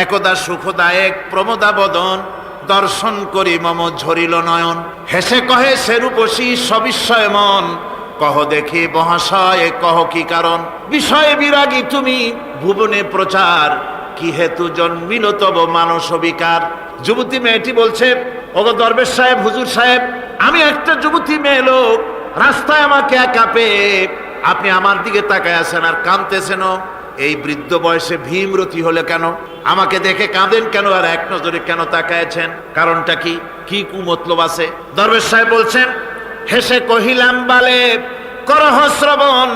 একদা সুখদায়ক প্রমোদা বদন, দর্শন করি মম ঝরিল নয়ন। হেসে কহে সেরূপসী সবিস্ময় মন, কহ দেখি মহাশয় কহ কি কারণ। বিষয়ে বিরাগী তুমি ভুবনে প্রচার, কি হেতু জন্মিল তব মানস বিকার। যুবতী মেয়েটি বলছে, ওগো দরবেশ সাহেব, হুজুর সাহেব, আমি একটা যুবতী মেয়ে লোক, রাস্তায় আমাকে একা পেয়ে আপনি আমার দিকে তাকায় আছেন আর কাঁদতেছেন। এই বৃদ্ধ বয়সে ভীমরতি হলে কেন? আমাকে দেখে কাঁদেন কেন? আর এক নজরে কেন তাকায়ছেন? কারণটা কি? কি কুমতলব আছে? দরবেশ সাহেব বলছেন, হেসে কহিলাম বালে করহ শ্রবণ,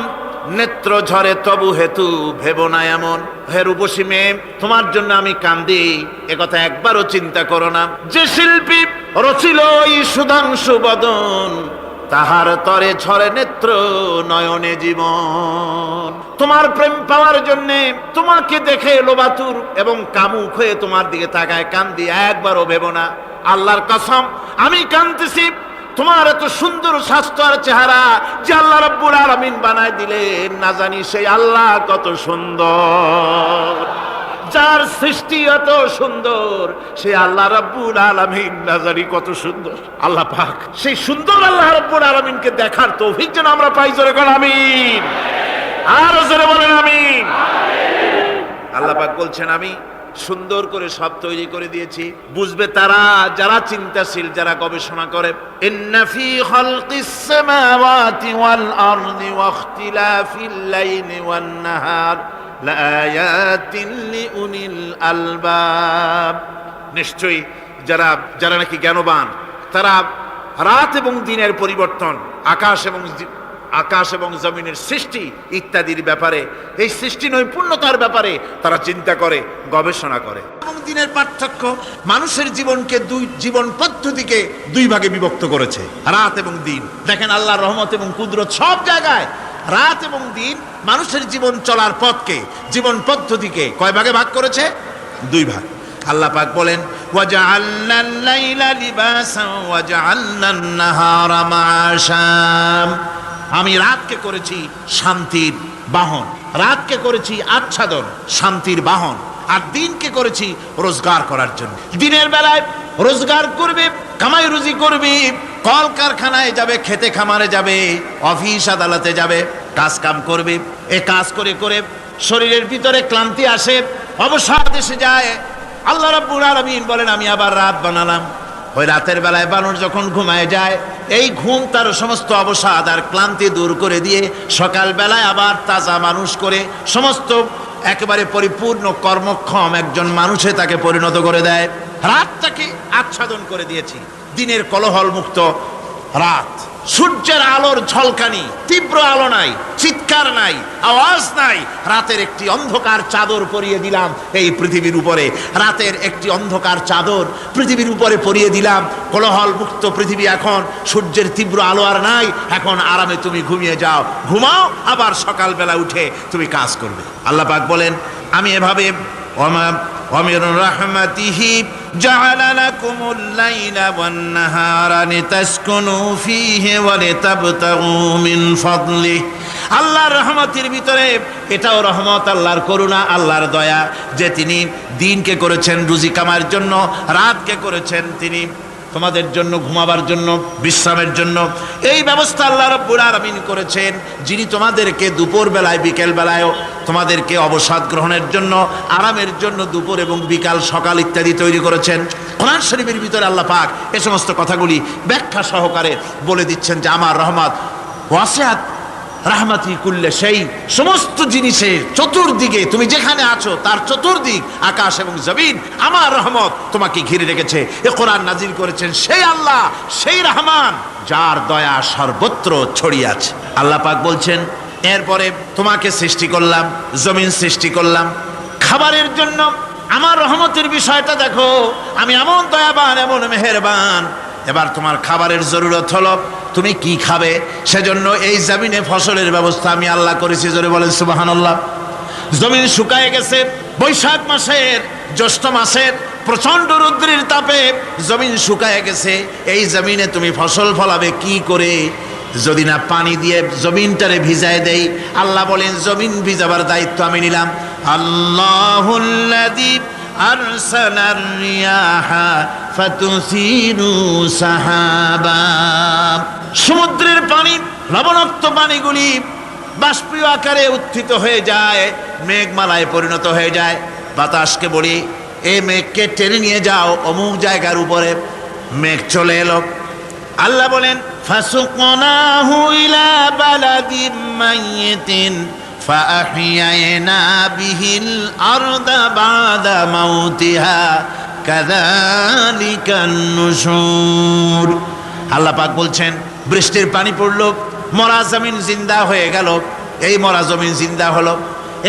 নেত্র ঝরে তবু হেতু ভেব না এমন। হে রূপসী মেয়ে, তোমার জন্য আমি কান্দি, একথা একবারও চিন্তা করো না। যে শিল্পী রচিল এই সুধাংশু বদন, তাহার তরে ঝরে নেত্র নয়নে জীবন। তোমার প্রেম পাওয়ার জন্য তোমাকে দেখে লোবাতুর এবং কামুক হয়ে তোমার দিকে তাকায় কান্দি, একবারও ভেব না। আল্লাহর কসম আমি কাঁদতেছি, তোমার এত সুন্দর স্বাস্থ্য আর চেহারা যে আল্লাহ রাব্বুল আলামিন বানায় দিলেন, না জানি সেই আল্লাহ কত সুন্দর। যার সৃষ্টি এত সুন্দর সেই আল্লাহ রাব্বুল আলামিন না জানি কত সুন্দর। আল্লাহ পাক সেই সুন্দর আল্লাহ রাব্বুল আলামিনকে দেখার তৌফিক যেন আমরা পাই। জোরে বলেন আমিন, আর জোরে বলেন আমিন। আল্লাহ পাক বলছেন, আমি সুন্দর করে সব তৈরি করে দিয়েছি। বুঝবে তারা যারা চিন্তাশীল, যারা গবেষণা করে। ইন্না ফি খালকিস সামাওয়াতি ওয়াল আরদি ওয়া ইখতিলাফিল লাইলি ওয়ান নাহার লাআয়াতিন লিউলিল আলবাব। নিশ্চয়ই যারা নাকি জ্ঞানবান, তারা রাত এবং দিনের পরিবর্তন, আকাশ এবং জমিনের সৃষ্টি ইত্যাদির ব্যাপারে, এই সৃষ্টি নৈপুণ্যতার ব্যাপারে তারা চিন্তা করে, গবেষণা করে। এবং দিনের পার্থক্য, মানুষের জীবনকে জীবন পদ্ধতিকে দুই ভাগে বিভক্ত করেছে, রাত এবং দিন। দেখেন আল্লাহর রহমত এবং কুদরত সব জায়গায়। রাত এবং দিন মানুষের জীবন চলার পথকে, জীবন পদ্ধতিকে কয় ভাগে ভাগ করেছে? দুই ভাগ। আল্লাহ পাক বলেন, ওয়াজআলনাল লাইলা লিবাসান ওয়াজআলনান নাহারা মাআশা। আমি রাতকে করেছি শান্তির বাহন, রাতকে করেছি আচ্ছাদন, শান্তির বাহন, আর দিনকে করেছি রোজগার করার জন্য। দিনের বেলায় রোজগার করবে, কামাই রুজি করবে, কল কারখানায় যাবে, খেতে খামারে যাবে, অফিস আদালতে যাবে, কাজ কাম করবে। এই কাজ করে করে শরীরের ভিতরে ক্লান্তি আসে, অবসাদ এসে যায়। আল্লাহ রাব্বুল আলামিন বলেন, আমি আবার রাত বানালাম। ওই রাতের বেলায় মানুষ যখন ঘুমায় যায়, এই ঘুম তার সমস্ত অবসাদ আর ক্লান্তি দূর করে দিয়ে সকাল বেলায় আবার তাজা মানুষ করে, সমস্ত একেবারে পরিপূর্ণ কর্মক্ষম একজন মানুষে তাকে পরিণত করে দেয়। রাতটাকে আচ্ছাদন করে দিয়েছি, দিনের কোলাহল মুক্ত রাত। সূর্যের আলোর ঝলকানি, তীব্র আলো নাই, চিৎকার নাই, আওয়াজ নাই। রাতের একটি অন্ধকার চাদর পরিয়ে দিলাম এই পৃথিবীর উপরে। রাতের একটি অন্ধকার চাদর পৃথিবীর উপরে পরিয়ে দিলাম। কোলাহল মুক্ত পৃথিবী এখন, সূর্যের তীব্র আলো আর নাই। এখন আরামে তুমি ঘুমিয়ে যাও, ঘুমাও, আবার সকালবেলা উঠে তুমি কাজ করবে। আল্লাহ পাক বলেন, আমি এভাবে ومن رحمته جعل لكم الليل والنهار لتسكنوا فيه ولتبتغوا من فضله। আল্লাহর রহমতের ভিতরে এটাও রহমত, আল্লাহর করুণা, আল্লাহর দয়া, যে তিনি দিনকে করেছেন রুজি কামার জন্য, রাতকে করেছেন তিনি তোমাদের জন্য ঘুমাবার জন্য, বিশ্রামের জন্য। এই ব্যবস্থা আল্লাহ রাব্বুল আলামিন করেছেন, যিনি তোমাদেরকে দুপুর বেলায়, বিকেল বেলায়ও তোমাদেরকে অবসাদ গ্রহণের জন্য, আরামের জন্য দুপুর এবং বিকাল, সকাল ইত্যাদি তৈরি করেছেন। কোরআন শরীফের ভিতরে আল্লাহ পাক এ সমস্ত কথাগুলি ব্যাখ্যা সহকারে বলে দিচ্ছেন যে আমার রহমত ওয়াসিআত রাহমাতি কুল্লে, সেই সমস্ত জিনিসের চতুর্দিকে, তুমি যেখানে আছো তার চতুর্দিক, আকাশ এবং জমিন, আমার রহমত তোমাকে ঘিরে রেখেছে। এ কোরআন নাজিল করেছেন সেই আল্লাহ, সেই রহমান, যার দয়া সর্বত্র ছড়িয়ে আছে। আল্লাহ পাক বলছেন, এরপরে তোমাকে সৃষ্টি করলাম, জমিন সৃষ্টি করলাম খাবারের জন্য। আমার রহমতের বিষয়টা দেখো, আমি এমন দয়াবান, এমন মেহেরবান। এবার তোমার খাবারের জরুরত হলো, তুমি কি খাবে? সেজন্য এই জমিনে ফসলের ব্যবস্থা আমি আল্লাহ করেছি। জোরে বলেন সুবহানাল্লাহ। জমিন শুকায় গেছে, বৈশাখ মাসের, জ্যৈষ্ঠ মাসের প্রচন্ড রৌদ্রের তাপে জমিন শুকায় গেছে। এই জমিনে তুমি ফসল ফলাবে কি করে? যদি না পানি দিয়ে জমিনটারে ভিজায় দেই। আল্লাহ বলেন, জমিন ভিজাবার দায়িত্ব আমি নিলাম। আল্লাহুল্লাযী আরসালার রিয়াহা ফাতুসিরু সাহাবা। সমুদ্রের পানি, লবণাক্ত পানিগুলি বাষ্পীয় আকারে উত্থিত হয়ে যায়, মেঘমালায় পরিণত হয়ে যায়। বাতাসকে বলি, এই মেঘকে টেনে নিয়ে যাও অমুক জায়গার উপরে। মেঘ চলে এলো। আল্লাহ বলেন ফাসুকনাহু ইলা বালাদিন মাইয়িতিন ফাআহইয়ানা বিহিল আরদা বাদা মাউতিহা কাযালিকান নুশুর। আল্লাহ পাক বলছেন, বৃষ্টির পানি পড়লো, মরা জমিন জিন্দা হয়ে গেল। এই মরা জমিন জিন্দা হলো।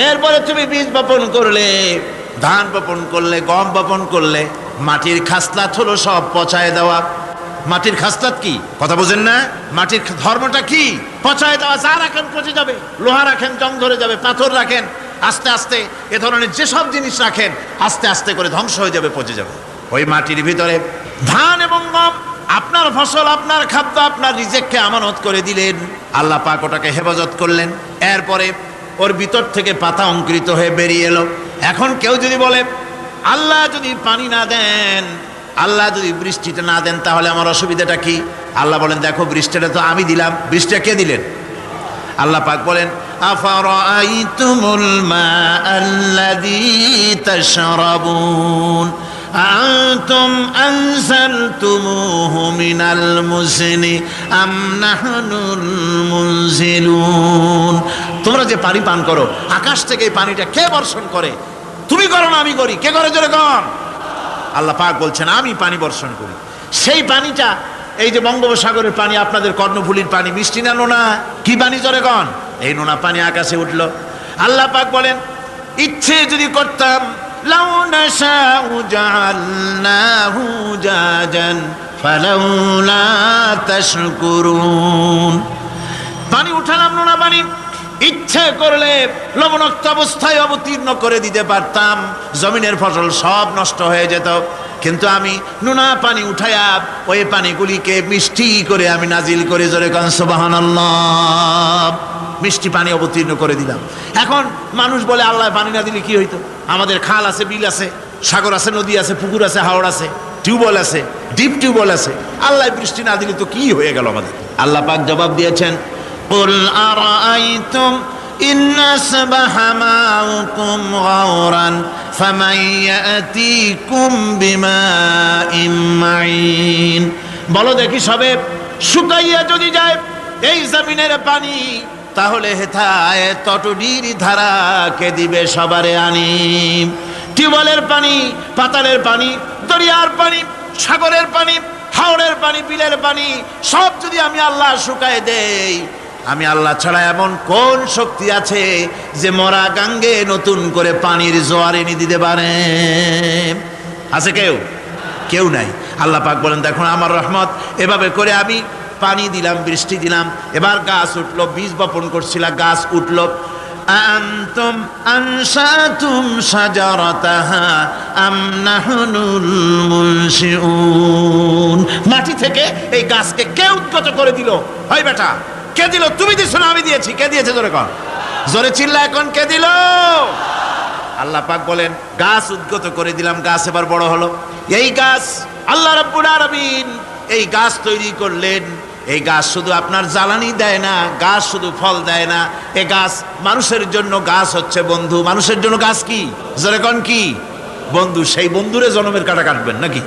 এরপরে তুমি বীজ বপন করলে, ধান বপন করলে, গম বপন করলে, মাটির খাসলাত হলো সব পচায় দেওয়া। মাটির খাসলাত কি কথা বোঝেন না? মাটির ধর্মটা কি? পচায় দেওয়া। যা রাখেন পচে যাবে, লোহা রাখেন জং ধরে যাবে, পাথর রাখেন আস্তে আস্তে, এ ধরনের যেসব জিনিস রাখেন আস্তে আস্তে করে ধ্বংস হয়ে যাবে, পচে যাবে। ওই মাটির ভিতরে ধান এবং গম, আপনার ফসল, আপনার খাদ্য, আপনার রিজেককে আমানত করে দিলেন। আল্লাহ পাক ওটাকে হেফাজত করলেন। এরপরে ওর ভিতর থেকে পাতা অঙ্কুরিত হয়ে বেরিয়ে এলো। এখন কেউ যদি বলে আল্লাহ যদি পানি না দেন, আল্লাহ যদি বৃষ্টিটা না দেন, তাহলে আমার অসুবিধাটা কি? আল্লাহ বলেন, দেখো বৃষ্টিটা তো আমি দিলাম। বৃষ্টিটা কে দিলেন? আল্লাহ পাক বলেন আফারাআইতুমুল মাআল্লাযী তাশরাবুন আনতুম আনজালতুমুহু মিনাল মুজনি আম নাহনুল মুনজিলুন। তোমরা যে পানি পান করো, আকাশ থেকে এই পানিটা কে বর্ষণ করে? তুমি করো না আমি করি? কে করে জোরে কর? আল্লাহ পাক বলছেন আমি পানি বর্ষণ করি। সেই পানিটা, এই যে বঙ্গোপসাগরের পানি, আপনাদের কর্ণফুলীর পানি, মিষ্টি না নোনা? কি পানি জোরে কন? এই নোনা পানি আকাশে উঠলো। আল্লাহ পাক বলেন, ইচ্ছে যদি করতাম লাউ নাশাউ জাআলনাহু জাজান ফালাউলা তাশকুরুন। পানি উঠালাম, নোনা পানি, ইচ্ছে করলে লবণাক্ত অবস্থায় অবতীর্ণ করে দিতে পারতাম, জমিনের ফসল সব নষ্ট হয়ে যেত। কিন্তু আমি নোনা পানি উঠায়া ওই পানিগুলিকে মিষ্টি করে আমি নাজিল করে, জোরে কান সুবহানাল্লাহ, মিষ্টি পানি অবতীর্ণ করে দিলাম। এখন মানুষ বলে আল্লাহ পানি না দিলে কি হইতো? আমাদের খাল আছে, বিল আছে, সাগর আছে, নদী আছে, পুকুর আছে, হাওড় আছে, টিউবওয়েল আছে, ডিপ টিউবওয়েল আছে। আল্লাহ বৃষ্টি না দিলে তো কি হয়ে গেল আমাদের? আল্লাহ পাক জবাব দিয়েছেন, قل أرأيتم إن أصبح ماؤكم غورا فمن يأتيكم بماء معين। বলো দেখি, সবে শুকাইয়া যদি যায় এই জমিনের পানি, তাহলে হেথায় তটডির ধারা কে দিবে সবারে আনি? টিউবওয়েলের পানি, পাতালের পানি, দরিয়ার পানি, সাগরের পানি, হাওড়ের পানি, বিলের পানি, সব যদি আমি আল্লাহ শুকায় দেই, আমি আল্লাহ ছাড়া এমন কোন শক্তি আছে যে মরা গাঙ্গে নতুন করে পানির জোয়ার এনে দিতে পারে? আছে কেউ? কেউ নাই। আল্লাহ পাক বলেন, দেখুন আমার রহমত, এভাবে করে আমি পানি দিলাম, বৃষ্টি দিলাম, এবার গাছ উঠলো। বীজ বপন করছিলাম, গাছ উঠলো। আনতুম আনশাতুম শাজারাতাহা আম নাহনুল মুনশিউন। মাটি থেকে এই গাছকে কে উদ্গত করে দিল? হয় বেটা, কে দিল? তুমি দিছো না আমি দিয়েছি? কে দিয়েছে জোরে কর, জোরে চিল্লা এখন, কে দিল? আল্লাহ পাক বলেন, গাছ উদ্গত করে দিলাম, গাছ এবার বড় হলো। এই গাছ আল্লাহ রাব্বুল আলামিন এই গাছ তৈরি করলেন। এই গাছ শুধু আপনার জ্বালানি দেয় না, গাছ শুধু ফল দেয় না, এই গাছ মানুষের জন্য, গাছ হচ্ছে বন্ধু। মানুষের জন্য গাছ কি জোরে কন? কি বন্ধু? সেই বন্ধুরে জন্মের কাটা কাটবেন নাকি?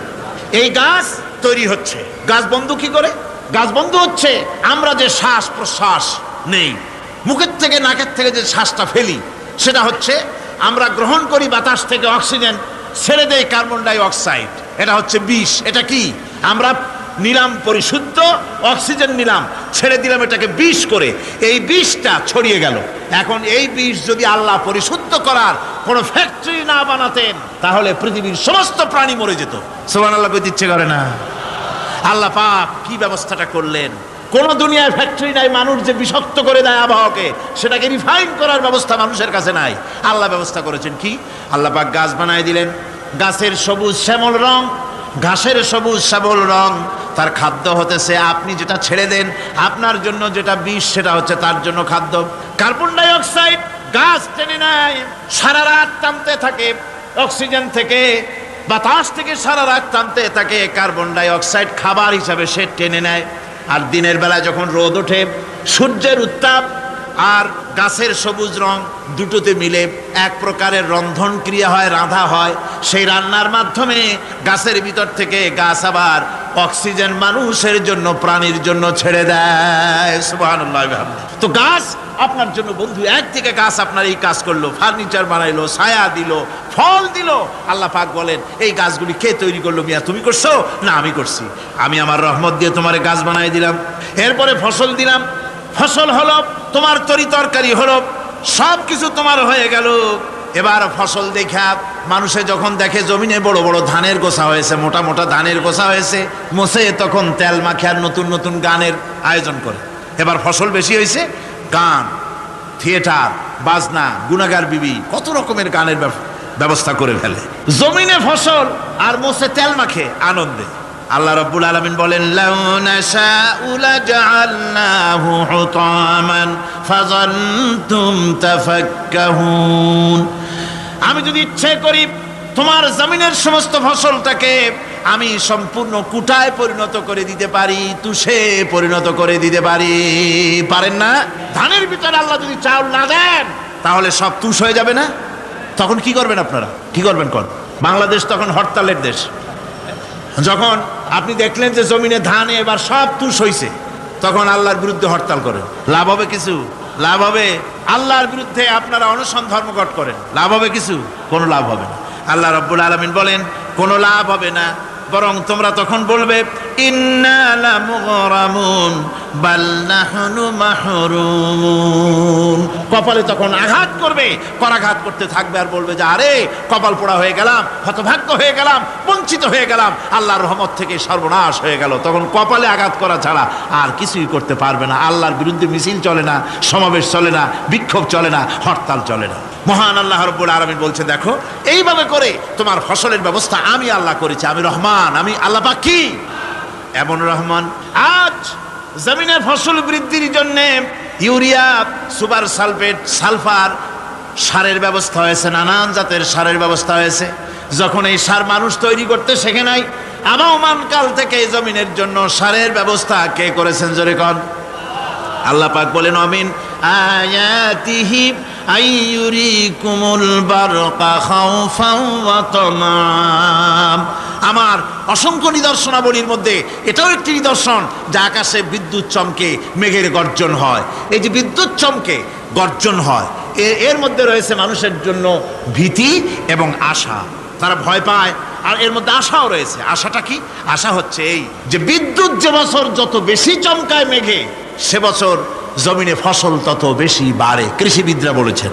এই গাছ তৈরি হচ্ছে। গাছ বন্ধু কি করে? গাছ বন্ধু হচ্ছে আমরা যে শ্বাস প্রশ্বাস নেই, মুখের থেকে নাকের থেকে যে শ্বাসটা ফেলি, সেটা হচ্ছে আমরা গ্রহণ করি বাতাস থেকে অক্সিজেন, ছেড়ে দেয় কার্বন ডাই অক্সাইড। এটা হচ্ছে বিষ। এটা কি? আমরা নিলাম পরিশুদ্ধ অক্সিজেন, নিলাম, ছেড়ে দিলাম এটাকে বিষ করে। এই বিষটা ছড়িয়ে গেল। এখন এই বিষ যদি আল্লাহ পরিশুদ্ধ করার কোনো ফ্যাক্টরি না বানাতেন, তাহলে পৃথিবীর সমস্ত প্রাণী মরে যেত। সুবহানাল্লাহ কইতে ইচ্ছে করে না? আল্লাহ পাক কি ব্যবস্থাটা করলেন! কোন দুনিয়ায় ফ্যাক্টরি নাই মানুষ যে বিষাক্ত করে দেয় আবহাওয়াকে, সেটাকে রিফাইন করার ব্যবস্থা মানুষের কাছে নাই। আল্লাহ ব্যবস্থা করেছেন কি? আল্লাহ পাক গাছ বানায় দিলেন। গাছের সবুজ শ্যামল রং, ঘাসের সবুজ শ্যামল রং, তার খাদ্য হতেছে আপনি যেটা ছেড়ে দেন, আপনার জন্য যেটা বিষ, সেটা হচ্ছে তার জন্য খাদ্য। কার্বন ডাই অক্সাইড গাছ টেনে নেয়, সারা রাত টানতে থাকে, অক্সিজেন থেকে, বাতাস থেকে সারা রাত টানতে থাকে, কার্বন ডাই অক্সাইড খাবার হিসাবে সে টেনে নেয়। আর দিনের বেলা যখন রোদ ওঠে, সূর্যের উত্তাপ আর গাছের সবুজ রং দুটোতে মিলে এক প্রকারের রন্ধন ক্রিয়া হয়, রাঁধা হয়। সেই রান্নার মাধ্যমে গাছের ভিতর থেকে গাছ আবার অক্সিজেন মানুষের জন্য, প্রাণীর জন্য ছেড়ে দেয়। সুবহানাল্লাহ। তো গাছ আপনার জন্য বন্ধু, একদিকে গাছ আপনার এই কাজ করলো, ফার্নিচার বানাইলো, ছায়া দিল, ফল দিল। আল্লাহ পাক বলেন, এই গাছগুলি কে তৈরি করলো মিয়া? তুমি করছো না আমি করছি। আমি আমার রহমত দিয়ে তোমার গাছ বানাই দিলাম। এরপরে ফসল দিলাম, ফসল হলো, তোমার তরি তরকারি হলো, সব কিছু তোমার হয়ে গেল। এবার ফসল দেখা মানুষে যখন দেখে জমিনে বড় বড় ধানের গোছা হয়েছে, মোটা মোটা ধানের গোছা হয়েছে, মোছে তখন তেল মাখে আর নতুন নতুন গানের আয়োজন করে। এবার ফসল বেশি হয়েছে, গান, থিয়েটার, বাজনা, গুনাগার বিবি, কত রকমের গানের ব্যবস্থা করে ফেলে। জমিনে ফসল আর মোছে তেল মাখে আনন্দে। আল্লাহ রাব্বুল আলামিন বলেন, লাউ নাশাউ লাজআলনাহু হুতামান ফাযান্তুম তাফাক্কাহুন। আমি যদি ইচ্ছে করি তোমার জমিনের সমস্ত ফসলটাকে আমি সম্পূর্ণ কুটায় পরিণত করে দিতে পারি, তুষে পরিণত করে দিতে পারি। পারেন না? ধানের ভিতরে আল্লাহ যদি চাউল না দেন তাহলে সব তুষ হয়ে যাবে না? তখন কি করবেন আপনারা? কি করবেন? বাংলাদেশ তখন হরতালের দেশ। যখন আপনি দেখলেন যে জমিনে ধানে এবার সব তুষ হইছে, তখন আল্লাহর বিরুদ্ধে হরতাল করেন। লাভ হবে কিছু? লাভ হবে? আল্লাহর বিরুদ্ধে আপনারা অনশন ধর্মঘট করেন, লাভ হবে কিছু? কোনো লাভ হবে না। আল্লাহ রাব্বুল আলামিন বলেন, কোনো লাভ হবে না, বরং তোমরা তখন বলবে, ইন্না লামুগরামুন বাল নাহনু মাহরুমুন। কপালে তখন আঘাত করবে, করাঘাত করতে থাকবে আর বলবে যে আরে কপাল পোড়া হয়ে গেলাম, হতভাগ্য হয়ে গেলাম, বঞ্চিত হয়ে গেলাম, আল্লাহর রহমত থেকে সর্বনাশ হয়ে গেল। তখন কপালে আঘাত করা ছাড়া আর কিছুই করতে পারবে না। আল্লাহর বিরুদ্ধে মিছিল চলে না, সমাবেশ চলে না, বিক্ষোভ চলে না, হরতাল চলে না। মহান আল্লাহ রাব্বুল আলামিন বলছেন, দেখো এইভাবে করে তোমার ফসলের ব্যবস্থা আমি আল্লাহ করেছি। আমি রহমান, আমি আল্লাহ পাক। কি এমন রহমান? আজ জমিনে ফসল বৃদ্ধির জন্য ইউরিয়া, সুপার সালফেট, সালফার সারের ব্যবস্থা হয়েছে, নানান জাতের সারের ব্যবস্থা হয়েছে। যখন এই সার মানুষ তৈরি করতে শেখে নাই, আবহমান কাল থেকে এই জমিনের জন্য সারের ব্যবস্থা কে করেছেন? জোরে কন। আল্লাহ পাক বলেন, আমিন আয়াতিহি আইয়ুরিকুমুল বারকা খাউফাও ওয়া তামাম। আমার অসংখ্য নিদর্শনাবলীর মধ্যে এটাও একটি নিদর্শন যে আকাশে বিদ্যুৎ চমকে মেঘের গর্জন হয়। এই যে বিদ্যুৎ চমকে গর্জন হয়, এর মধ্যে রয়েছে মানুষের জন্য ভীতি এবং আশা। তারা ভয় পায়, আর এর মধ্যে আশাও রয়েছে। আশাটা কি? আশা হচ্ছে এই যে বিদ্যুৎ যে বছর যত বেশি চমকায় মেঘে, সে বছর জমিনে ফসল তত বেশি বাড়ে। কৃষিবিদরা বলেছেন,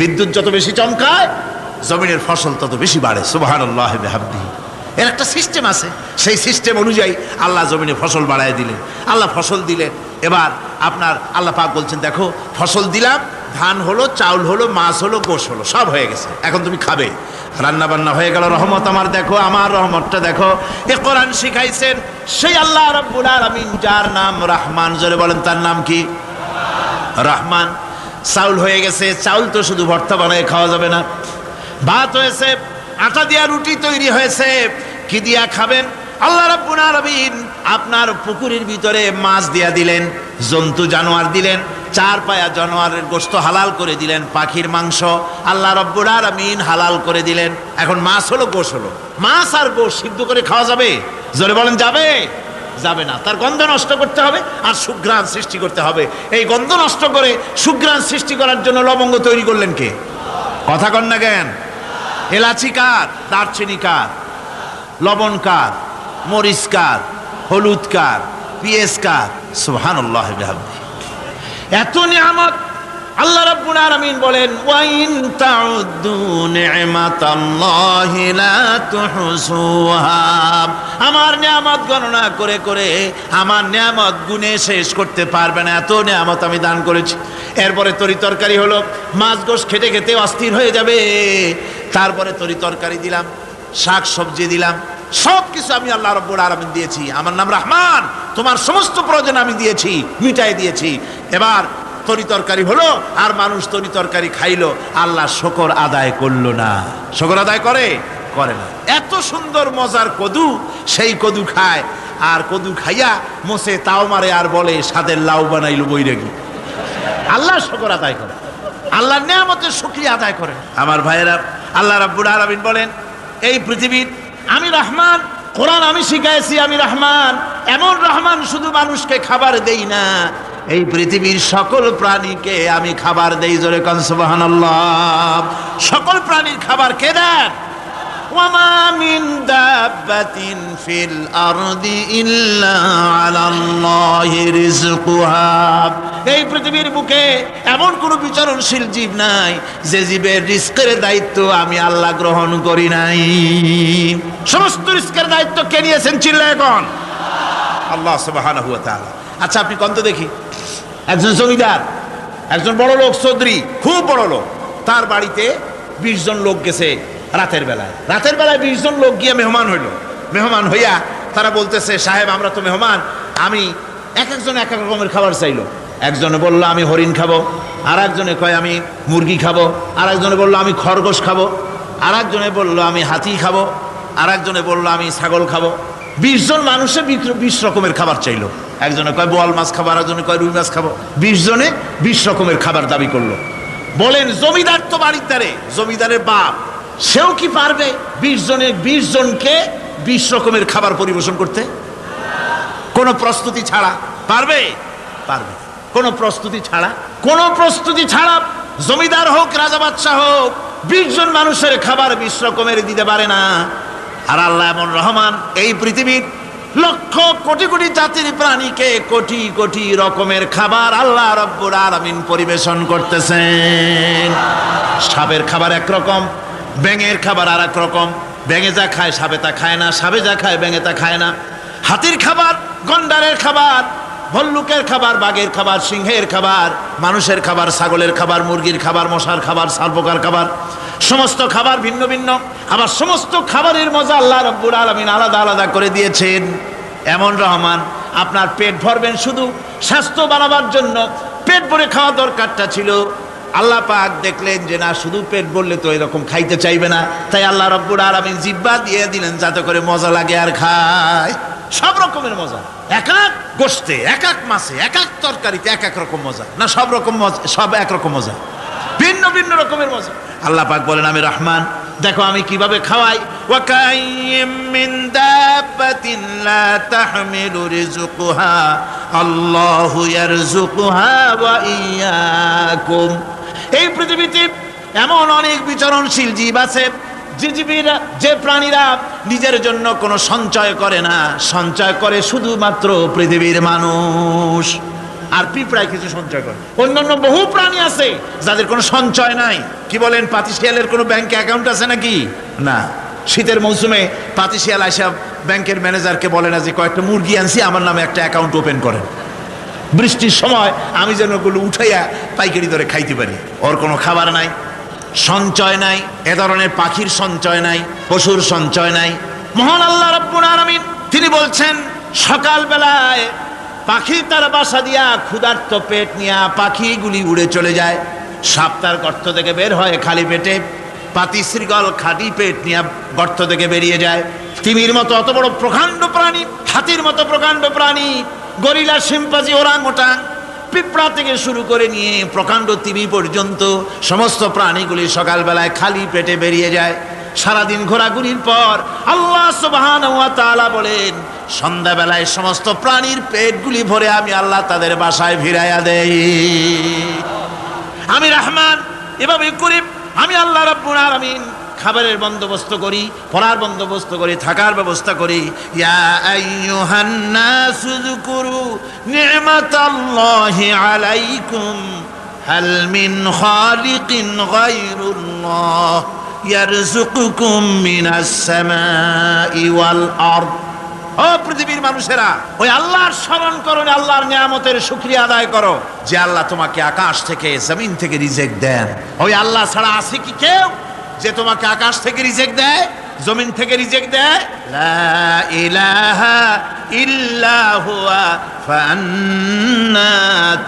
বিদ্যুৎ যত বেশি চমকায় জমিনের ফসল তত বেশি বাড়ে। সুবহানাল্লাহি ওয়া বিহামদিহি। এর একটা সিস্টেম আছে, সেই সিস্টেম অনুযায়ী আল্লাহ জমিনে ফসল বাড়ায় দিলেন। আল্লাহ ফসল দিলেন। এবার আপনার আল্লাহ পাক বলছেন, দেখো ফসল দিলাম, ধান হলো, চাউল হলো, মাছ হলো, গোশ হলো, সব হয়ে গেছে, এখন তুমি খাবে। রান্না বান্না হয়ে গেল। রহমত আমার দেখো, আমার রহমতটা দেখো। এ কোরআন শিখাইছেন সেই আল্লাহ রাব্বুল আলামিন, যার নাম রহমান। জোরে বলেন, তার নাম কি? রহমান। চাউল হয়ে গেছে, চাউল তো শুধু ভর্তা বানায় খাওয়া যাবে না। ভাত হয়েছে, আটা দিয়া রুটি তৈরি হয়েছে, কি দিয়া খাবেন? আল্লাহ রাব্বুল আলামিন আপনার পুকুরের ভিতরে মাছ দিয়া দিলেন, জন্তু জানোয়ার দিলেন, চার পায়া জানোয়ারের গোশত হালাল করে দিলেন, পাখির মাংস আল্লাহ রাব্বুল আলামিন হালাল করে দিলেন। এখন মাছ হলো, গোশ হলো। মাছ আর গোশ সিদ্ধ করে খাওয়া যাবে? জোরে বলেন, যাবে? যাবে না। তার গন্ধ নষ্ট করতে হবে আর সুঘ্রাণ সৃষ্টি করতে হবে। এই গন্ধ নষ্ট করে সুঘ্রাণ সৃষ্টি করার জন্য লবঙ্গ তৈরি করলেন কে? কথা কন না কেন? এলাচি কার? দারচিনি কার? লবণ কার? মরিচ কার? হলুদ কার? পেঁয়াজ কার? সুবহানাল্লাহ বিহামদিহি। এত নিয়ামত আল্লাহ রাব্বুল আলামিন বলেন, ওয়া ইন তাউদ্দু নি'মাতাল্লাহি লা তুহসুহা। আমার নিয়ামত গণনা করে করে আমার নিয়ামত গুণে শেষ করতে পারবে না, এত নিয়ামত আমি দান করেছি। এরপরে তরি তরকারি হলো, মাছ গোশ খেতে খেতে অস্থির হয়ে যাবে। তারপরে তরি তরকারি দিলাম, শাক সবজি দিলাম, সব কিছু আমি আল্লাহ রাব্বুল আলামিন দিয়েছি। আমার নাম রহমান, তোমার সমস্ত প্রয়োজন আমি দিয়েছি, মিটাই দিয়েছি। এবার তরি তরকারি হলো আর মানুষ তরি তরকারি খাইলো, আল্লাহ শুকর আদায় করলো না। শুকর আদায় করে না। এত সুন্দর মজার কদু, সেই কদু খায়, আর কদু খাইয়া মোসে তাও মারে আর বলে স্বাদের লাউ বানাইলো বৈরাগী। আল্লাহ শুকর আদায় করে, আল্লাহর নিয়ামতের শুকরিয়া আদায় করে। আমার ভাইয়েরা, আল্লাহ রাব্বুল আলামিন বলেন এই পৃথিবীর আমি রহমান, কোরআন আমি শিখাইছি আমি রহমান। এমন রহমান শুধু মানুষকে খাবার দেই না, এই পৃথিবীর সকল প্রাণীকে আমি খাবার দেই। জোরে কোন সুবহানাল্লাহ। সকল প্রাণীর খাবার কে দেন? ওয়ামা মিন দাব্বাতিন ফিল আরদি ইল্লা আলাল্লাহি রিজকুহা। এই পৃথিবীর বুকে এমন কোন বিচরণশীল জীব নাই যে জীবের রিজকের দায়িত্ব আমি আল্লাহ গ্রহণ করি নাই। সমস্ত রিজকের দায়িত্ব কে নিয়েছেন? চিল্লায় কোন? আল্লাহ সুবহানাহু ওয়া তাআলা। আচ্ছা আপনি কোন তো দেখি, একজন জমিদার, একজন বড় লোক, চৌধুরী, খুব বড় লোক, তার বাড়িতে 20 জন লোক গেছে রাতের বেলায় 20 জন লোক গিয়ে মেহমান হইল। মেহমান হইয়া তারা বলতেছে সাহেব আমরা তো মেহমান, আমি একজন এক এক রকমের খাবার চাইলো। একজনে বললো আমি হরিণ খাবো, আর একজনে কয় আমি মুরগি খাবো, আর একজনে বললো আমি খরগোশ খাবো, আর একজনে বললো আমি হাতি খাবো, আর একজনে বললো আমি ছাগল খাবো। 20 জন মানুষে 20 রকমের খাবার চাইলো। একজনে কয় বোয়াল মাছ খাবো, আর একজনে কয় রুই মাছ খাবো। 20 জনে 20 রকমের খাবার দাবি করলো। বলেন জমিদার তো বাড়িতে, জমিদারের বাপ, সেও কি পারবে 20 জনকে 20 রকমের খাবার পরিবেশন করতে? কোনো প্রস্তুতি ছাড়া পারবে? পারবে। কোনো প্রস্তুতি ছাড়া জমিদার হোক রাজা বাদশাহ হোক 20 জন মানুষের খাবার 20 রকমের দিতে পারে না। আর আল্লাহ এমন রহমান, এই পৃথিবীর লক্ষ কোটি কোটি জাতির প্রাণীকে কোটি কোটি রকমের খাবার আল্লাহ রাব্বুল আলামিন পরিবেশন করতেছেন। সাপের খাবার একরকম, ব্যাঙের খাবার আর এক রকম। ব্যাঙে যা খায় সাপে তা খায় না, সাপে যা খায় ব্যাঙে তা খায় না। হাতির খাবার, গন্ডারের খাবার, ভল্লুকের খাবার, বাঘের খাবার, সিংহের খাবার, মানুষের খাবার, ছাগলের খাবার, মুরগির খাবার, মশার খাবার, সারপোকার খাবার, সমস্ত খাবার ভিন্ন ভিন্ন। আবার সমস্ত খাবারের মজা আল্লাহ রাব্বুল আলামিন আলাদা আলাদা করে দিয়েছেন। এমন রহমান, আপনার পেট ভরবেন শুধু স্বাস্থ্য বানাবার জন্য, পেট ভরে খাওয়া দরকারটা ছিল। আল্লাহ পাক দেখলেন যে না, শুধু পেট ভরলে তো এরকম খাইতে চাইবে না, তাই আল্লাহ রাব্বুল আলামিন জিহ্বা দিয়ে দিলেন যাতে করে মজা লাগে আর খায়। সব রকমের মজা, এক এক গোশতে, এক এক মাছে, এক এক তরকারিতে এক এক রকম মজা না, সব রকম মজা, সব একরকম মজা, ভিন্ন ভিন্ন রকমের মজা। আল্লাহ পাক বলেন আমি রহমান, দেখো আমি কিভাবে খাওয়াই। ওয়া কাইয়্যিম মিন দাব্বাতিন লা তাহমিলু রিজকুহা আল্লাহু ইয়ারযুকুহা ওয়া ইয়্যাকুম। এই পৃথিবীতে এমন অনেক বিচরণশীল জীব আছে যে প্রাণীরা নিজের জন্য কোনো সঞ্চয় করে না, সঞ্চয় করে শুধুমাত্র পৃথিবীর মানুষ। আর পিঁপড়ায় কিছু সঞ্চয় করে। অন্যান্য বহু প্রাণী আছে যাদের কোনো সঞ্চয় নাই। কি বলেন, পাতিশিয়ালের কোনো ব্যাংকে অ্যাকাউন্ট আছে নাকি? না। শীতের মৌসুমে পাতিশিয়াল আইসা ব্যাংকের ম্যানেজারকে বলে না যে কয়েকটা মুরগি আনছি, আমার নামে একটা অ্যাকাউন্ট ওপেন করেন, বৃষ্টির সময় আমি যেন ওগুলো উঠাইয়া পাইকারি দরে খাইতে পারি। ওর কোনো খাবার নাই, সঞ্চয় নাই, এ ধরনের পাখির সঞ্চয় নাই, পশুর সঞ্চয় নাই। মহান আল্লাহ রাব্বুল আলামিন তিনি বলছেন সকাল বেলায় পাখি তার বাসা দিয়া ক্ষুধার্ত পেট নিয়ে পাখিগুলি উড়ে চলে যায়। সাপ তার গর্ত থেকে বের হয় খালি পেটে, পাতি শৃগাল খালি পেট নিয়ে গর্ত থেকে বেরিয়ে যায়। তিমির মতো অত বড় প্রকাণ্ড প্রাণী, হাতির মতো প্রকাণ্ড প্রাণী, গরিলা, শিম্পাঞ্জি, ওরাংওটাং, পিঁপড়া থেকে শুরু করে নিয়ে প্রকাণ্ড তিমি পর্যন্ত সমস্ত প্রাণীগুলি সকালবেলায় খালি পেটে বেরিয়ে যায়। সারাদিন ঘোরাঘুরির পর আল্লাহ সুবহানাহু ওয়া তাআলা বলেন সন্ধ্যাবেলায় সমস্ত প্রাণীর পেটগুলি ভরে আমি আল্লাহ তাদের বাসায় ফিরাইয়া দেই। আমি রহমান, এভাবে করি আমি আল্লাহ রাব্বুল আলামিন খাবারের বন্দোবস্ত করি, পড়ার বন্দোবস্ত করি, থাকার ব্যবস্থা করি। ইয়া আইয়ুহান নাসু যকুরু নি'মাতাল্লাহি আলাইকুম হাল মিন খালিকিন গায়রুল্লাহ ইয়ারযুকুকুম মিনাস সামাই ওয়াল আরদ। ও পৃথিবীর মানুষেরা, ওই আল্লাহর স্মরণ করো, আল্লাহর নিয়ামতের শুকরিয়া আদায় করো যে আল্লাহ তোমাকে আকাশ থেকে জমিন থেকে রিজিক দেন। ওই আল্লাহ ছাড়া আছে কি কেউ যে তোমাকে আকাশ থেকে রিজিক দেয়? জমিন থেকে রিজিক দেয়, লা ইলাহা ইল্লা হুয়া ফান্না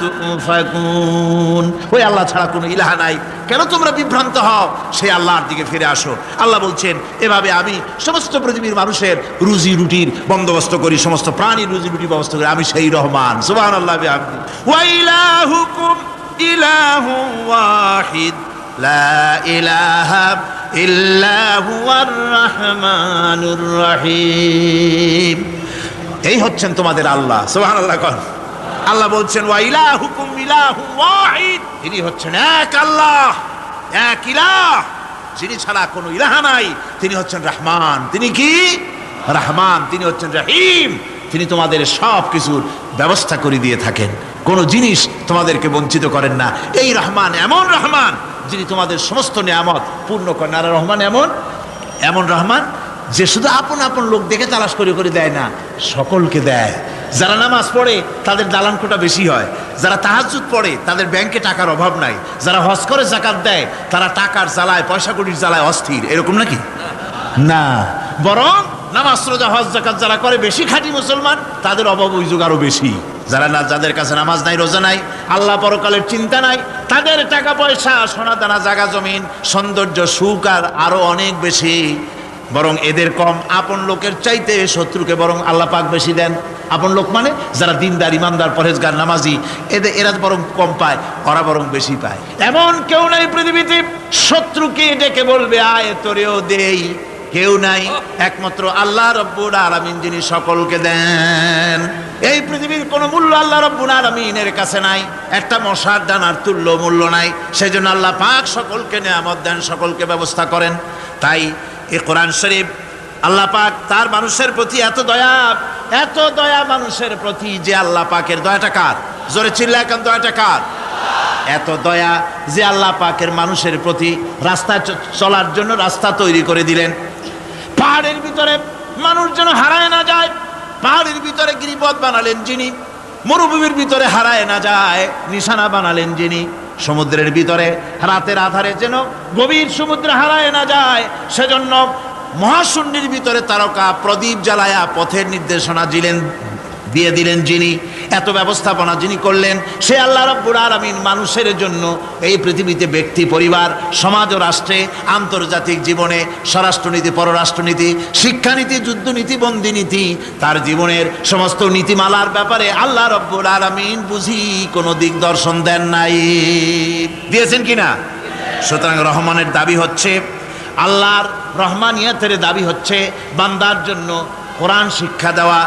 তুফাকুন। ওই আল্লাহ ছাড়া কোনো ইলাহা নাই, কেন তোমরা বিভ্রান্ত হও? সেই আল্লাহর দিকে ফিরে আসো। আল্লাহ বলছেন, এভাবে আমি সমস্ত পৃথিবীর মানুষের রুজি রুটির বন্দোবস্ত করি, সমস্ত প্রাণীর রুজি রুটির ব্যবস্থা করি, আমি সেই রহমান। সুবহানাল্লাহ বিহামদিহি। ওয়া ইলাহুকুম ইলাহু ওয়াহিদ লা ইলাহা ইল্লা হুয়ার রাহমানুর রহিম। এই হচ্ছেন তোমাদের আল্লাহ। সুবহানাল্লাহ। আল্লাহ বলছেন, ওয়া ইলাহুকুম ইলাহু ওয়াহিদ, তিনি হচ্ছেন এক আল্লাহ, এক ইলাহ, যিনি ছাড়া কোনো ইলাহা নাই। তিনি হচ্ছেন রহমান। তিনি কি? রহমান। তিনি হচ্ছেন রহিম। তিনি তোমাদের সব কিছুর ব্যবস্থা করে দিয়ে থাকেন, কোনো জিনিস তোমাদেরকে বঞ্চিত করেন না। এই রহমান এমন রহমান যিনি তোমাদের সমস্ত নিয়ামত পূর্ণ করেন। আর রহমান এমন রহমান যে শুধু আপন আপন লোক দেখে তালাশ করে করে দেয় না, সকলকে দেয়। যারা নামাজ পড়ে তাদের দালান কোটা বেশি হয়, যারা তাহাজ্জুদ পড়ে তাদের ব্যাংকে টাকার অভাব নাই, যারা হজ করে যাকাত দেয় তারা টাকার জ্বালায়, পয়সা কড়ির জ্বালায় অস্থির। এরকম নাকি? না, বরং নামাজ রোজা হজ যাকাত যারা করে বেশি খাঁটি মুসলমান, তাদের অভাব অভিযোগ আরো বেশি। যাদের কাছে নামাজ নাই, রোজা নাই, আল্লাহ পরকালের চিন্তা নাই, তাদের টাকা পয়সা, সোনা দানা, জায়গা জমিন, সৌন্দর্য, সুখ আর আরো অনেক বেশি। বরং এদের কম। আপন লোকের চাইতে শত্রুকে বরং আল্লাহ পাক বেশি দেন। আপন লোক মানে যারা দিনদার, ইমানদার, পরেজগার, নামাজি, এরা বরং কম পায়, ওরা বরং বেশি পায়। এমন কেউ নাই পৃথিবীতে শত্রুকে ডেকে বলবে আয় তোরেও দেই, কেউ নাই, একমাত্র আল্লাহ রব্বুল আলামিন যিনি সকলকে দেন। এই পৃথিবীর কোনো মূল্য আল্লাহ রব্বুল আলামিনের কাছে নাই, একটা মশার দানার তুল্য মূল্য নাই। সেজন্য আল্লাহ পাক সকলকে নিয়ামত দেন, সকলকে ব্যবস্থা করেন। তাই এই কোরআন শরীফ আল্লাহ পাক তার মানুষের প্রতি এত দয়া মানুষের প্রতি, যে আল্লাহ পাকের দয়াটা কার? জোরে চিল্লা এখন, দয়াটা কার? এত দয়া যে আল্লাহ পাকের মানুষের প্রতি রাস্তা চলার জন্য রাস্তা তৈরি করে দিলেন। পাহাড়ের ভিতরে মানুষ যেন হারায় না যায়, পাহাড়ের ভিতরে গিরিপথ বানালেন যিনি, মরুভূমির ভিতরে হারায় না যায় নিশানা বানালেন যিনি, সমুদ্রের ভিতরে রাতের আধারে যেন গভীর সমুদ্রে হারায় না যায়, সেজন্য মহাশূন্যের ভিতরে তারকা প্রদীপ জ্বালায়া পথের নির্দেশনা দিয়ে দিলেন যিনি, এত ব্যবস্থাপনা যিনি করলেন, সে আল্লাহ রাব্বুল আলামিন মানুষের জন্য এই পৃথিবীতে ব্যক্তি, পরিবার, সমাজ ও রাষ্ট্রে, আন্তর্জাতিক জীবনে, স্বরাষ্ট্রনীতি, পররাষ্ট্রনীতি, শিক্ষানীতি, যুদ্ধনীতি, বন্দিনীতি, তার জীবনের সমস্ত নীতিমালার ব্যাপারে আল্লাহ রাব্বুল আলামিন বুঝি কোনো দিকদর্শন দেন নাই। দিয়েছেন কিনা? সুতরাং রহমানের দাবি হচ্ছে, আল্লাহর রহমানিয়তের দাবি হচ্ছে বান্দার জন্য কোরআন শিক্ষা দেওয়া।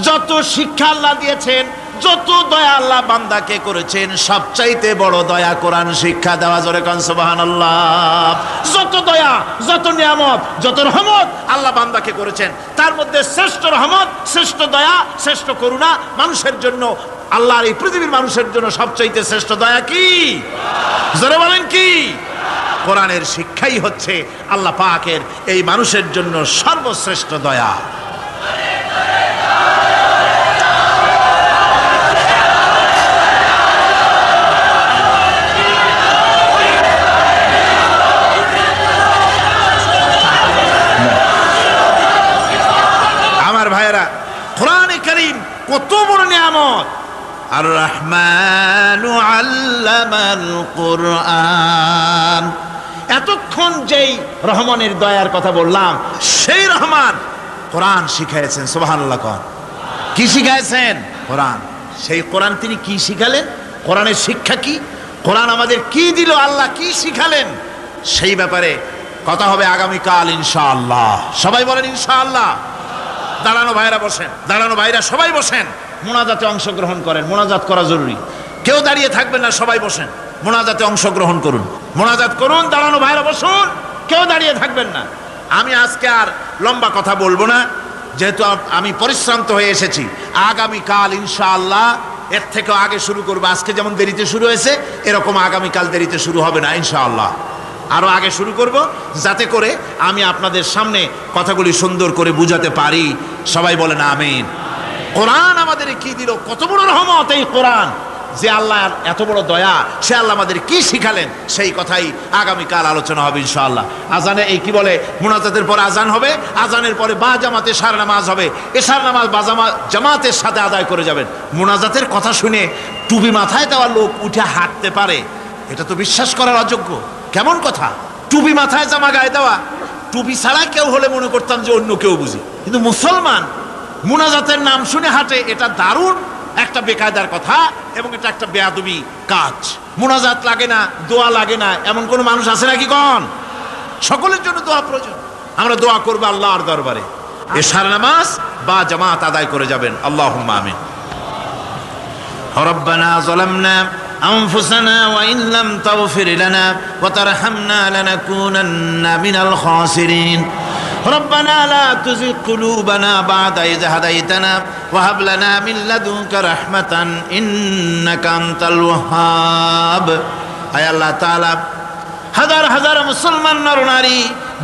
যত শিক্ষা আল্লাহ দিয়েছেন, যত দয়া আল্লাহ বান্দাকে করেছেন, সবচাইতে বড় দয়া কোরআন শিক্ষা দেওয়া। জোরে কান সুবহানাল্লাহ। যত দয়া, যত নিয়ামত, যত রহমত আল্লাহ বান্দাকে করেছেন, তার মধ্যে শ্রেষ্ঠ রহমত, শ্রেষ্ঠ দয়া, শ্রেষ্ঠ করুণা মানুষের জন্য, আল্লাহর এই পৃথিবীর মানুষের জন্য সবচাইতে শ্রেষ্ঠ দয়া কি? জোরে বলেন কি? কোরআনের শিক্ষাই হচ্ছে আল্লাহ পাকের এই মানুষের জন্য সর্বশ্রেষ্ঠ দয়া। আমার ভাইয়েরা, কোরআনে কারীম কত বড় নিয়ামত। আর রহমানু আল্লামাল কোরআন। এতক্ষণ যেই রহমানের দয়ার কথা বললাম, সেই রহমান কোরআন শিখাইছেন। সুবহানাল্লাহ। কি শিখাইছেন? কোরআন। সেই কোরআন তিনি কি শিখালেন? কোরআনের শিক্ষা কি? কোরআন আমাদের কি দিল? আল্লাহ কি শিখালেন? সেই ব্যাপারে কথা হবে আগামীকাল ইনশাআল্লাহ। সবাই বলেন ইনশাআল্লাহ। দাঁড়ানো ভাইরা বসেন, দাঁড়ানো ভাইরা সবাই বসেন, মোনাজাতে অংশগ্রহণ করেন। মোনাজাত করা জরুরি, কেউ দাঁড়িয়ে থাকবেন না, সবাই বসেন, মোনাজাতে অংশগ্রহণ করুন, মোনাজাত করুন। দাঁড়ানো ভাইরা বসুন, কেউ দাঁড়িয়ে থাকবেন না। আমি আজকে আর লম্বা কথা বলবো না, যেহেতু আমি পরিশ্রান্ত হয়ে এসেছি। আগামীকাল ইনশাআল্লাহ এর থেকেও আগে শুরু করবো। আজকে যেমন দেরিতে শুরু হয়েছে, এরকম আগামীকাল দেরিতে শুরু হবে না ইনশাআল্লাহ। আরো আগে শুরু করব, যাতে করে আমি আপনাদের সামনে কথাগুলি সুন্দর করে বুঝাতে পারি। সবাই বলেন আমিন। কোরআন আমাদের কি দিল, কত বড় রহমত এই কোরআন। যে আল্লাহ এত বড় দয়া, সে আল্লাহ আমাদের কি শিখালেন, সেই কথাই আগামীকাল আলোচনা হবে ইনশাআল্লাহ। আজানে এই কি বলে, মুনাজাতের পর আজান হবে, আজানের পরে বা জামাতে এশার নামাজ হবে, এশার নামাজ বা জামাতের সাথে আদায় করে যাবেন। মুনাজাতের কথা শুনে টুপি মাথায় দেওয়া লোক উঠে হাঁটতে পারে, এটা তো বিশ্বাস করার অযোগ্য। কেমন কথা, টুপি মাথায় জামা গায়ে দেওয়া? টুপি ছাড়া কেউ হলে মনে করতাম যে অন্য কেউ বুঝি, কিন্তু মুসলমান মুনাজাতের নাম শুনে হাঁটে, এটা দারুণ একটা বেকায়দার কথা এবং এটা একটা বেয়াদবি কাজ। মুনাজাত লাগে না, দোয়া লাগে না, এমন কোন মানুষ আছে নাকি? কোন? সকলের জন্য দোয়া প্রয়োজন। আমরা দোয়া করবো আল্লাহর দরবারে, এশার নামাজ বা জামাত আদায় করে যাবেন। আল্লাহুম্মা আমিন। রব্বানা যালামনা أنفسنا وإن لم تغفر لنا وترحمنا لنكونن من الخاسرين ربنا لا تزغ قلوبنا بعد إذ هديتنا وهب لنا من لدنك رحمة إنك أنت الوهاب أي الله تعالى হাজার হাজার মুসলমান নরনারী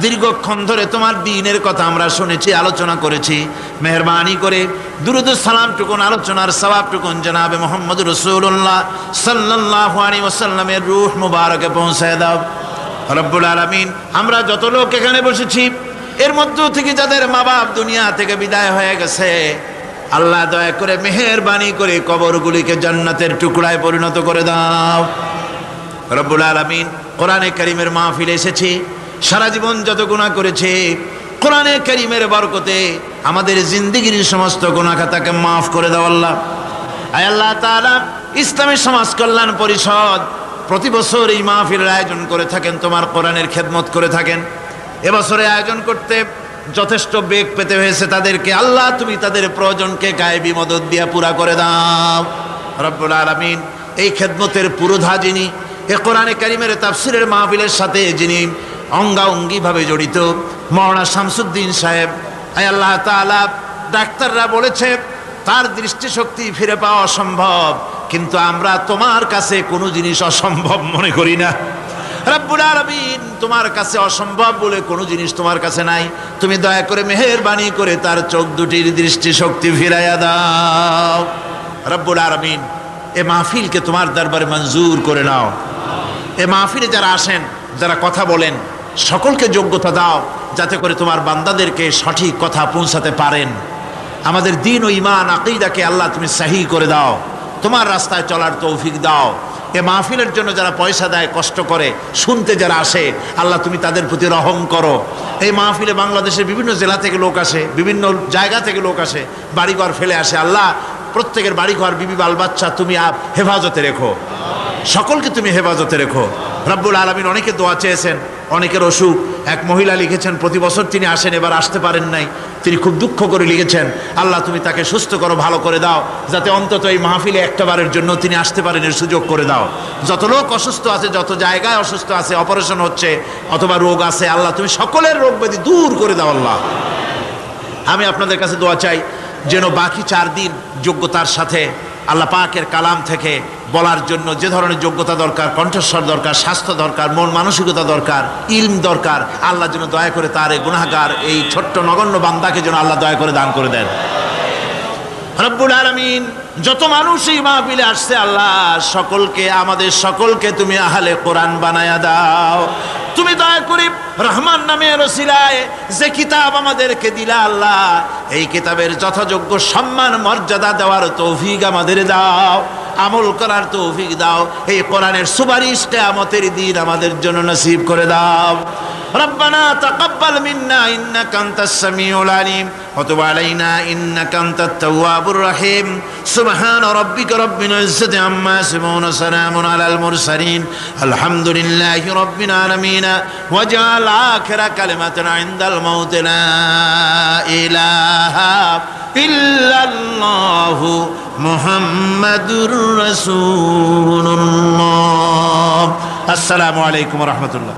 দীর্ঘক্ষণ ধরে তোমার দ্বীনের কথা আমরা শুনেছি, আলোচনা করেছি। মেহেরবানি করে দুরূদ ও সালাম টুকুন, আলোচনার সওয়াব টুকুন জনাবে মুহাম্মদ রাসূলুল্লাহ সাল্লাল্লাহু আলাইহি ওয়াসাল্লামের রূহ মুবারকে পৌঁছায় দাও রব্বুল আলামিন। আমরা যত লোক এখানে বসেছি, এর মধ্য থেকে যাদের মা বাপ দুনিয়া থেকে বিদায় হয়ে গেছে, আল্লাহ দয়া করে মেহেরবানি করে কবরগুলিকে জান্নাতের টুকরায় পরিণত করে দাও রব্বুল আলামিন। কোরআনে কারীমের মাহফিলে এসেছি, সারা জীবন যত গুনাহ করেছে, কোরআনে কারীমের বরকতে আমাদের জিন্দেগির সমস্ত গুনাহ খাতাকে মাফ করে দাও আল্লাহ। আয় আল্লাহ তাআলা, ইসলামী সমাজ কল্যাণ পরিষদ প্রতি বছর এই মাহফিলের আয়োজন করে থাকেন, তোমার কোরআনের খেদমত করে থাকেন। এবছরে আয়োজন করতে যথেষ্ট বেগ পেতে হয়েছে তাদেরকে, আল্লাহ তুমি তাদের প্রয়োজনকে গায়েবী মদদ দিয়ে পুরা করে দাও রব্বুল আলামিন। এই খেদমতের পুরোধা যিনি, এ কোরআনে কারীমের তাফসীরের মাহফিলের সাথে যিনি অঙ্গাঅঙ্গিভাবে জড়িত, মাওলানা শামসুদ্দিন সাহেব, আয় আল্লাহ তাআলা, ডাক্তাররা বলেছে তার দৃষ্টিশক্তি ফিরে পাওয়া অসম্ভব, কিন্তু আমরা তোমার কাছে কোনো জিনিস অসম্ভব মনে করি না রব্বুল আলামিন। তোমার কাছে অসম্ভব বলে কোনো জিনিস তোমার কাছে নাই। তুমি দয়া করে মেহেরবানি করে তার চোখ দুটির দৃষ্টিশক্তি ফিরাইয়া দাও রব্বুল আলামিন। এ মাহফিলকে তোমার দরবারে মঞ্জুর করে নাও। এ মাহফিলে যারা আসেন, যারা কথা বলেন, সকলকে যোগ্যতা দাও যাতে করে তোমার বান্দাদেরকে সঠিক কথা পৌঁছাতে পারেন। আমাদের দ্বীন ও ঈমান আকীদাকে আল্লাহ তুমি সহি করে দাও, তোমার রাস্তায় চলার তৌফিক দাও। এ মাহফিলের জন্য যারা পয়সা দেয়, কষ্ট করে, শুনতে যারা আসে, আল্লাহ তুমি তাদের প্রতি রহম করো। এই মাহফিলে বাংলাদেশের বিভিন্ন জেলা থেকে লোক আসে, বিভিন্ন জায়গা থেকে লোক আসে, বাড়িঘর ফেলে আসে। আল্লাহ প্রত্যেকের বাড়িঘর, বিবি বাল বাচ্চা তুমি হেফাজতে রেখো, সকলকে তুমি হেফাজতে রেখো রব্বুল আলামিন। অনেকে দোয়া চেয়েছেন, অনেকের অসুখ। এক মহিলা লিখেছেন প্রতি বছর তিনি আসেন, এবার আসতে পারেন নাই, তিনি খুব দুঃখ করে লিখেছেন, আল্লাহ তুমি তাকে সুস্থ করো, ভালো করে দাও, যাতে অন্তত এই মাহফিলে একটাবারের জন্য তিনি আসতে পারেন, এর সুযোগ করে দাও। যত লোক অসুস্থ আছে, যত জায়গায় অসুস্থ আছে, অপারেশন হচ্ছে অথবা রোগ আছে, আল্লাহ তুমি সকলের রোগ ব্যাধি দূর করে দাও আল্লাহ। আমি আপনাদের কাছে দোয়া চাই যেন বাকি 4 দিন যোগ্যতার সাথে আল্লাহ পাকের কালাম থেকে বলার জন্য যে ধরনের যোগ্যতা দরকার, কণ্ঠস্বর দরকার, স্বাস্থ্য দরকার, মন মানসিকতা দরকার, ইলম দরকার, আল্লাহ যেন দয়া করে তার এই গুনাহগার, এই ছোট্ট নগণ্য বান্দাকে যেন আল্লাহ দয়া করে দান করে দেন রব্বুল আলামিন। যত মানুষ এই মাহফিলে আসছে, আল্লাহ সকলকে, আমাদের সকলকে তুমি আহলে কোরআন বানায়া দাও। তুমি দয়া করে রহমান নামের ওসিলায় যে কিতাব আমাদেরকে দিলা আল্লাহ, এই কিতাবের যথাযোগ্য সম্মান মর্যাদা দেওয়ার তৌফিক আমাদের দাও, আমল করার তৌফিক দাও। এই কোরআনের সুপারিশ কিয়ামতের দিন আমাদের জন্য নসিব করে দাও। রব্বানা তাকাব্বাল মিন্না ইন্নাকা আনতাস সামিউল আলিম ওয়া তুব আলাইনা ইন্নাকা আনতাত তাওয়াবুর রহিম। সুবহানা রাব্বিকা রাব্বিল ইজ্জাতি আম্মা ইয়াসিফুন ওয়া সালামুন আলাল মুরসালিন আলহামদুলিল্লাহি রাব্বিল আলামিন। ওয়াজআল আখিরা কালিমাতানা ইনদাল মাউত লা ইলাহা ইল্লাল্লাহু মুহাম্মাদুর রাসূলুল্লাহ। আসসালামু আলাইকুম ওয়া রাহমাতুল্লাহ।